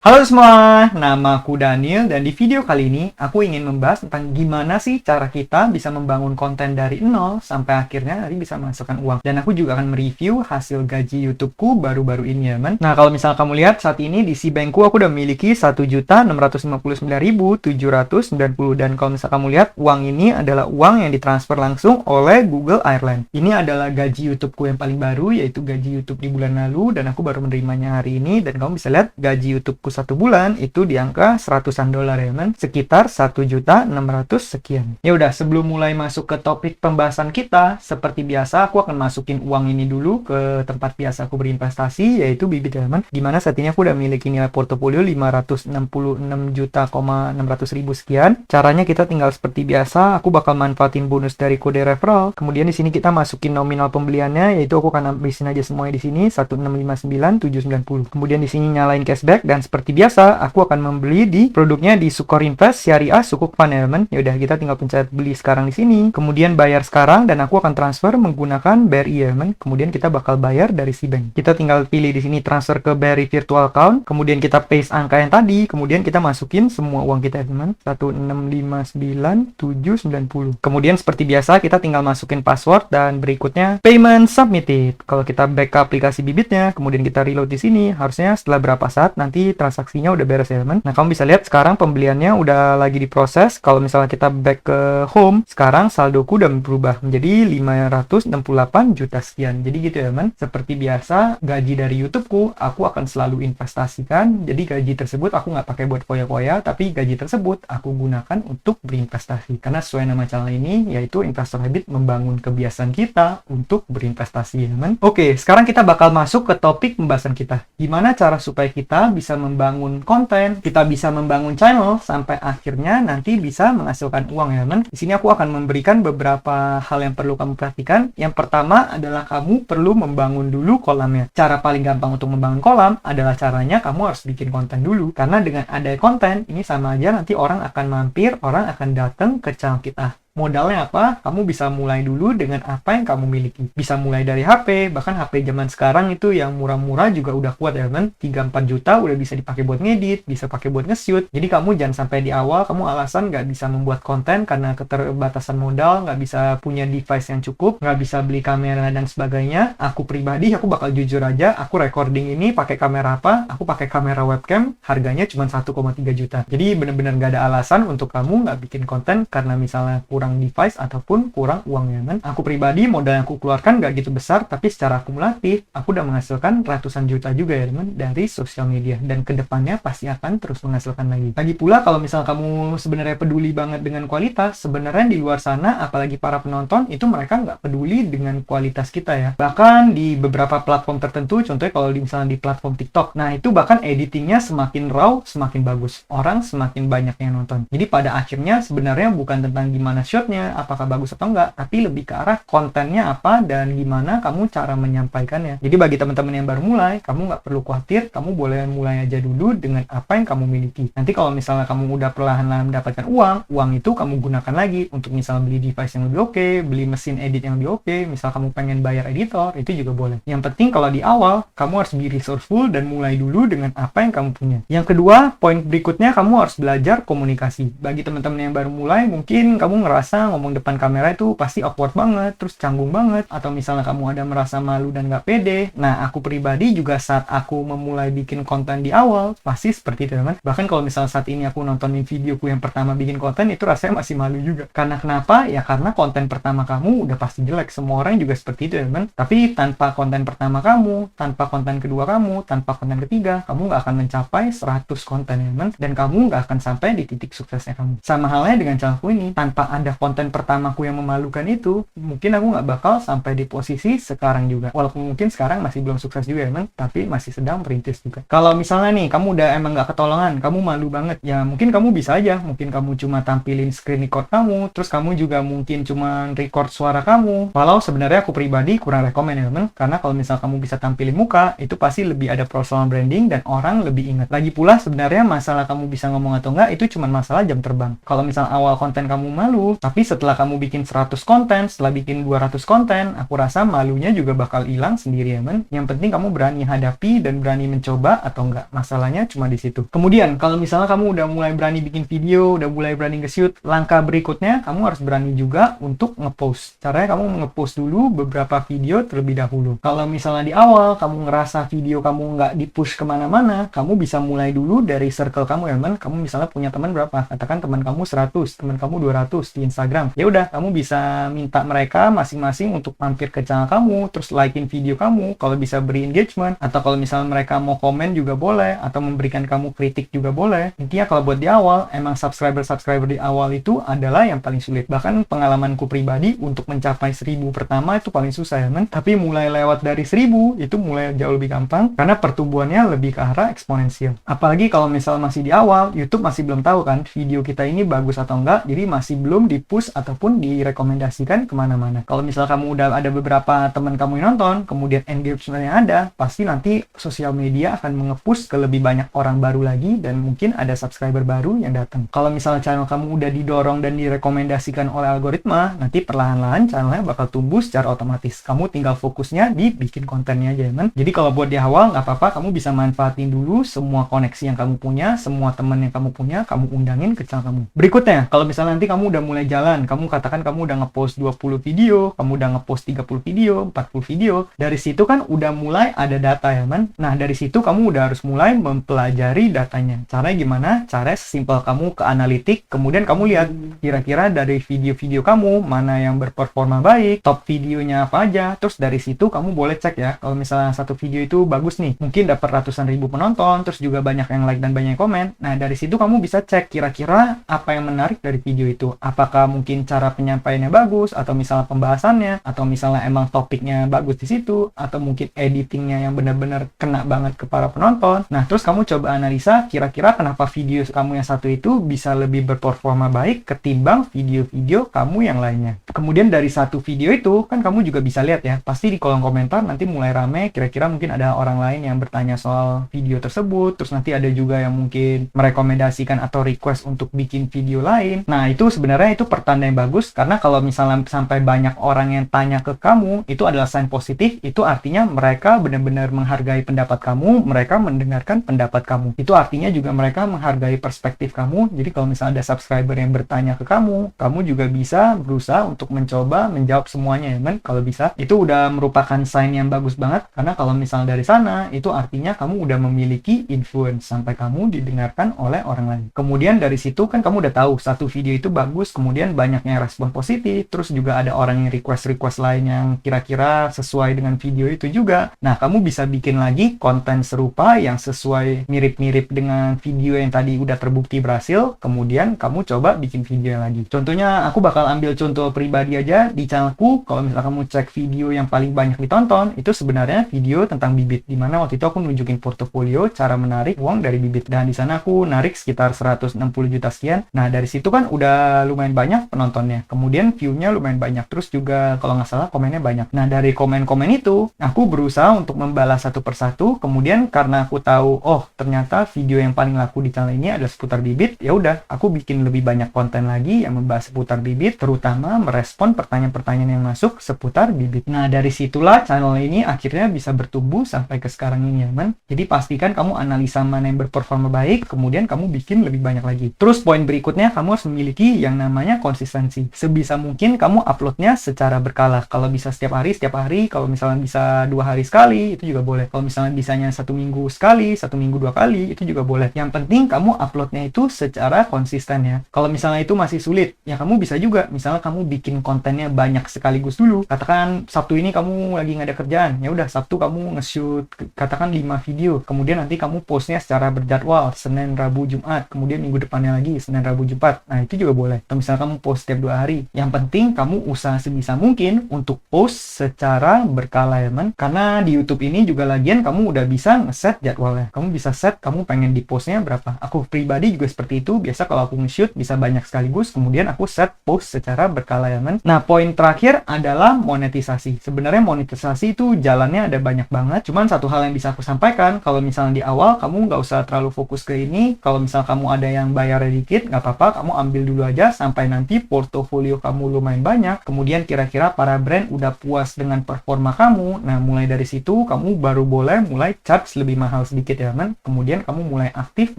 Halo semua, nama aku Daniel dan di video kali ini aku ingin membahas tentang gimana sih cara kita bisa membangun konten dari nol sampai akhirnya nanti bisa menghasilkan uang. Dan aku juga akan mereview hasil gaji YouTubeku baru-baru ini ya men. Nah kalau misal kamu lihat saat ini di Cbankku aku udah memiliki 1.659.790 dan kalau misal kamu lihat uang ini adalah uang yang ditransfer langsung oleh Google Ireland. Ini adalah gaji YouTubeku yang paling baru yaitu gaji YouTube di bulan lalu dan aku baru menerimanya hari ini dan kamu bisa lihat gaji YouTubeku satu bulan itu di angka $100 ya men, sekitar 1.600.000 sekian. Ya udah, sebelum mulai masuk ke topik pembahasan kita, seperti biasa aku akan masukin uang ini dulu ke tempat biasa aku berinvestasi yaitu Bibit ya men, dimana saat ini aku udah memiliki nilai portofolio 566.600.000 sekian. Caranya kita tinggal seperti biasa, aku bakal manfaatin bonus dari kode referral. Kemudian di sini kita masukin nominal pembeliannya yaitu aku akan habisin aja semuanya di sini 1.659.790. Kemudian di sini nyalain cashback dan seperti biasa, aku akan membeli di produknya di Sukor Invest Syariah Sukuk Fund ya teman. Ya udah, kita tinggal pencet beli sekarang di sini. Kemudian bayar sekarang dan aku akan transfer menggunakan BRI ya teman. Kemudian kita bakal bayar dari Cbank. Kita tinggal pilih di sini transfer ke BRI virtual account. Kemudian kita paste angka yang tadi. Kemudian kita masukin semua uang kita ya teman. 1.659.790. Kemudian seperti biasa kita tinggal masukin password dan berikutnya payment submitted. Kalau kita back ke aplikasi Bibitnya, kemudian kita reload di sini, harusnya setelah berapa saat nanti transaksinya udah beres ya teman. Nah kamu bisa lihat sekarang pembeliannya udah lagi diproses. Kalau misalnya kita back ke home, sekarang saldoku udah berubah menjadi 568 juta sekian. Jadi gitu ya teman. Seperti biasa gaji dari YouTubeku aku akan selalu investasikan. Jadi gaji tersebut aku nggak pakai buat foya-foya, tapi gaji tersebut aku gunakan untuk berinvestasi. Karena sesuai nama channel ini yaitu Investor Habit, membangun kebiasaan kita untuk berinvestasi ya teman. Oke, sekarang kita bakal masuk ke topik pembahasan kita. Gimana cara supaya kita bisa membangun konten, kita bisa membangun channel sampai akhirnya nanti bisa menghasilkan uang ya teman. Di sini aku akan memberikan beberapa hal yang perlu kamu perhatikan. Yang pertama adalah kamu perlu membangun dulu kolamnya. Cara paling gampang untuk membangun kolam adalah caranya kamu harus bikin konten dulu. Karena dengan ada konten ini sama aja nanti orang akan mampir, orang akan datang ke channel kita. Modalnya apa? Kamu bisa mulai dulu dengan apa yang kamu miliki. Bisa mulai dari HP, bahkan HP zaman sekarang itu yang murah-murah juga udah kuat ya teman. 3-4 juta udah bisa dipakai buat ngedit, bisa pakai buat nge-shoot. Jadi kamu jangan sampai di awal kamu alasan nggak bisa membuat konten karena keterbatasan modal, nggak bisa punya device yang cukup, nggak bisa beli kamera dan sebagainya. Aku pribadi, aku bakal jujur aja, aku recording ini pakai kamera apa? Aku pakai kamera webcam, harganya cuma 1,3 juta. Jadi bener-bener nggak ada alasan untuk kamu nggak bikin konten karena misalnya kurang device ataupun kurang uang ya kan. Aku pribadi modal yang aku keluarkan gak gitu besar, tapi secara akumulatif aku udah menghasilkan ratusan juta juga ya teman dari sosial media, dan kedepannya pasti akan terus menghasilkan lagi. Lagi pula kalau misal kamu sebenarnya peduli banget dengan kualitas, sebenarnya di luar sana apalagi para penonton itu mereka nggak peduli dengan kualitas kita ya. Bahkan di beberapa platform tertentu, contohnya kalau misalnya di platform TikTok, nah itu bahkan editingnya semakin raw semakin bagus, orang semakin banyak yang nonton. Jadi pada akhirnya sebenarnya bukan tentang gimana shotnya, apakah bagus atau enggak, tapi lebih ke arah kontennya apa dan gimana kamu cara menyampaikannya. Jadi bagi teman-teman yang baru mulai, kamu nggak perlu khawatir, kamu boleh mulai aja dulu dengan apa yang kamu miliki. Nanti kalau misalnya kamu udah perlahan-lahan mendapatkan uang itu kamu gunakan lagi untuk misalnya beli device yang lebih oke, beli mesin edit yang lebih oke, misal kamu pengen bayar editor, itu juga boleh. Yang penting kalau di awal, kamu harus be resourceful dan mulai dulu dengan apa yang kamu punya. Yang kedua, poin berikutnya kamu harus belajar komunikasi. Bagi teman-teman yang baru mulai, mungkin kamu ngerasa ngomong depan kamera itu pasti awkward banget, terus canggung banget, atau misalnya kamu ada merasa malu dan gak pede. Nah, aku pribadi juga saat aku memulai bikin konten di awal, pasti seperti itu teman. Bahkan kalau misalnya saat ini aku nontonin videoku yang pertama bikin konten, itu rasanya masih malu juga. Karena kenapa? Ya karena konten pertama kamu udah pasti jelek, semua orang juga seperti itu teman. Tapi tanpa konten pertama kamu, tanpa konten kedua kamu, tanpa konten ketiga, kamu gak akan mencapai 100 konten teman, dan kamu gak akan sampai di titik suksesnya kamu. Sama halnya dengan channelku ini, tanpa ada konten pertamaku yang memalukan itu, mungkin aku nggak bakal sampai di posisi sekarang juga. Walaupun mungkin sekarang masih belum sukses juga emang, tapi masih sedang merintis juga. Kalau misalnya nih, kamu udah emang nggak ketolongan, kamu malu banget, ya mungkin kamu bisa aja, mungkin kamu cuma tampilin screen record kamu, terus kamu juga mungkin cuma record suara kamu. Walau sebenarnya aku pribadi kurang rekomen ya teman, karena kalau misal kamu bisa tampilin muka, itu pasti lebih ada personal branding dan orang lebih ingat. Lagi pula sebenarnya masalah kamu bisa ngomong atau enggak, itu cuma masalah jam terbang. Kalau misal awal konten kamu malu, Tapi setelah kamu bikin 100 konten, setelah bikin 200 konten, aku rasa malunya juga bakal hilang sendiri ya men. Yang penting kamu berani hadapi dan berani mencoba atau enggak. Masalahnya cuma di situ. Kemudian kalau misalnya kamu udah mulai berani bikin video, udah mulai berani nge-shoot, langkah berikutnya kamu harus berani juga untuk nge-post. Caranya kamu nge-post dulu beberapa video terlebih dahulu. Kalau misalnya di awal kamu ngerasa video kamu nggak di-push kemana-mana, kamu bisa mulai dulu dari circle kamu ya men. Kamu misalnya punya teman berapa? Katakan teman kamu 100, teman kamu 200 di Instagram. Ya udah, kamu bisa minta mereka masing-masing untuk mampir ke channel kamu, terus likein video kamu, kalau bisa beri engagement, atau kalau misalnya mereka mau komen juga boleh, atau memberikan kamu kritik juga boleh. Intinya kalau buat di awal, emang subscriber di awal itu adalah yang paling sulit. Bahkan pengalamanku pribadi untuk mencapai 1000 pertama itu paling susah ya men. Tapi mulai lewat dari 1000 itu mulai jauh lebih gampang karena pertumbuhannya lebih ke arah eksponensial. Apalagi kalau misalnya masih di awal, YouTube masih belum tahu kan video kita ini bagus atau enggak, jadi masih belum di-push ataupun direkomendasikan kemana-mana. Kalau misalnya kamu udah ada beberapa teman kamu yang nonton, kemudian engagementnya ada, pasti nanti sosial media akan nge-push ke lebih banyak orang baru lagi dan mungkin ada subscriber baru yang datang. Kalau misalnya channel kamu udah didorong dan direkomendasikan oleh algoritma, nanti perlahan-lahan channelnya bakal tumbuh secara otomatis. Kamu tinggal fokusnya di bikin kontennya aja ya men. Jadi kalau buat di awal nggak apa-apa, kamu bisa manfaatin dulu semua koneksi yang kamu punya, semua teman yang kamu punya, kamu undangin ke channel kamu. Berikutnya, kalau misalnya nanti kamu udah mulai jalan, kamu katakan kamu udah ngepost 20 video, kamu udah ngepost 30 video, 40 video, dari situ kan udah mulai ada data ya man. Nah dari situ kamu udah harus mulai mempelajari datanya. Caranya gimana? Caranya sesimpel kamu ke analitik, kemudian kamu lihat kira-kira dari video-video kamu mana yang berperforma baik, top videonya apa aja, terus dari situ kamu boleh cek ya, kalau misalnya satu video itu bagus nih, mungkin dapat ratusan ribu penonton, terus juga banyak yang like dan banyak yang komen. Nah dari situ kamu bisa cek kira-kira apa yang menarik dari video itu. Apakah mungkin cara penyampaiannya bagus, atau misalnya pembahasannya, atau misalnya emang topiknya bagus di situ, atau mungkin editingnya yang benar-benar kena banget ke para penonton. Nah terus kamu coba analisa kira-kira kenapa video kamu yang satu itu bisa lebih berperforma baik ketimbang video-video kamu yang lainnya. Kemudian dari satu video itu kan kamu juga bisa lihat ya, pasti di kolom komentar nanti mulai rame, kira-kira mungkin ada orang lain yang bertanya soal video tersebut, terus nanti ada juga yang mungkin merekomendasikan atau request untuk bikin video lain. Nah itu sebenarnya itu pertanda yang bagus, karena kalau misalnya sampai banyak orang yang tanya ke kamu, itu adalah sign positif. Itu artinya mereka benar-benar menghargai pendapat kamu, mereka mendengarkan pendapat kamu. Itu artinya juga mereka menghargai perspektif kamu. Jadi kalau misalnya ada subscriber yang bertanya ke kamu juga bisa berusaha untuk mencoba menjawab semuanya ya men. Kalau bisa, itu udah merupakan sign yang bagus banget, karena kalau misalnya dari sana, itu artinya kamu udah memiliki influence sampai kamu didengarkan oleh orang lain. Kemudian dari situ kan kamu udah tahu satu video itu bagus, kemudian banyak yang respon positif, terus juga ada orang yang request lain yang kira-kira sesuai dengan video itu juga. Nah kamu bisa bikin lagi konten serupa yang sesuai mirip-mirip dengan video yang tadi udah terbukti berhasil, kemudian kamu coba bikin video lagi. Contohnya aku bakal ambil contoh pribadi aja di channelku. Kalau misalnya kamu cek video yang paling banyak ditonton, itu sebenarnya video tentang bibit, dimana waktu itu aku nunjukin portofolio cara menarik uang dari bibit, dan di sana aku narik sekitar 160 juta sekian. Nah dari situ kan udah lumayan banyak penontonnya, kemudian view-nya lumayan banyak, terus juga kalau nggak salah komennya banyak. Nah dari komen-komen itu aku berusaha untuk membalas satu persatu. Kemudian karena aku tahu oh ternyata video yang paling laku di channel ini adalah seputar bibit, ya udah aku bikin lebih banyak konten lagi yang membahas seputar bibit, terutama merespon pertanyaan-pertanyaan yang masuk seputar bibit. Nah dari situlah channel ini akhirnya bisa bertumbuh sampai ke sekarang ini ya man. Jadi pastikan kamu analisa mana yang berperforma baik, kemudian kamu bikin lebih banyak lagi. Terus poin berikutnya, kamu harus memiliki yang namanya konsistensi. Sebisa mungkin kamu uploadnya secara berkala. Kalau bisa setiap hari, kalau misalnya bisa 2 hari sekali, itu juga boleh. Kalau misalnya bisanya 1 minggu sekali, 1 minggu 2 kali, itu juga boleh. Yang penting kamu uploadnya itu secara konsisten ya. Kalau misalnya itu masih sulit, ya kamu bisa juga. Misalnya kamu bikin kontennya banyak sekaligus dulu. Katakan Sabtu ini kamu lagi nggak ada kerjaan, ya udah Sabtu kamu nge-shoot katakan 5 video, kemudian nanti kamu postnya secara berjadwal, Senin, Rabu, Jumat, kemudian minggu depannya lagi Senin, Rabu, Jumat. Nah itu juga boleh. Atau misalnya kamu post setiap 2 hari. Yang penting kamu usaha sebisa mungkin untuk post secara berkala ya man. Karena di YouTube ini juga lagian kamu udah bisa nge-set jadwalnya. Kamu bisa set kamu pengen di postnya berapa. Aku pribadi juga seperti itu. Biasa kalau aku nge-shoot bisa banyak sekaligus, kemudian aku set post secara berkala ya man. Nah poin terakhir adalah monetisasi. Sebenarnya monetisasi itu jalannya ada banyak banget. Cuman satu hal yang bisa aku sampaikan, kalau misalnya di awal kamu nggak usah terlalu fokus ke ini. Kalau misalnya kamu ada yang bayarnya dikit, nggak apa-apa, kamu ambil dulu aja sampai dan nanti portofolio kamu lumayan banyak, kemudian kira-kira para brand udah puas dengan performa kamu, nah mulai dari situ kamu baru boleh mulai charge lebih mahal sedikit ya teman. Kemudian kamu mulai aktif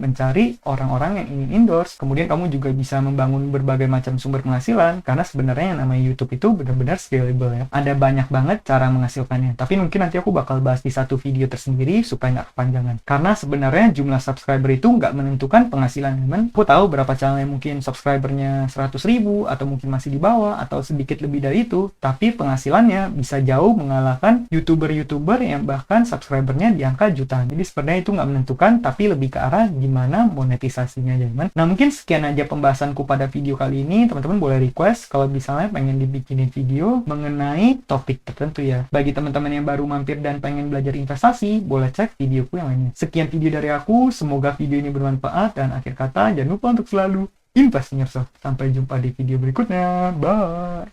mencari orang-orang yang ingin endorse. Kemudian kamu juga bisa membangun berbagai macam sumber penghasilan, karena sebenarnya yang namanya YouTube itu benar-benar scalable ya. Ada banyak banget cara menghasilkannya, tapi mungkin nanti aku bakal bahas di satu video tersendiri supaya nggak kepanjangan. Karena sebenarnya jumlah subscriber itu nggak menentukan penghasilan teman. Aku tahu berapa channel yang mungkin subscribernya 100.000 atau mungkin masih di bawah atau sedikit lebih dari itu, tapi penghasilannya bisa jauh mengalahkan YouTuber-YouTuber yang bahkan subscribernya di angka jutaan. Jadi sebenarnya itu nggak menentukan, tapi lebih ke arah gimana monetisasinya ya teman. Nah mungkin sekian aja pembahasanku pada video kali ini. Teman-teman boleh request kalau misalnya pengen dibikinin video mengenai topik tertentu ya. Bagi teman-teman yang baru mampir dan pengen belajar investasi, boleh cek videoku yang lainnya. Sekian video dari aku, semoga video ini bermanfaat, dan akhir kata jangan lupa untuk selalu invest in yourself. Sampai jumpa di video berikutnya. Bye!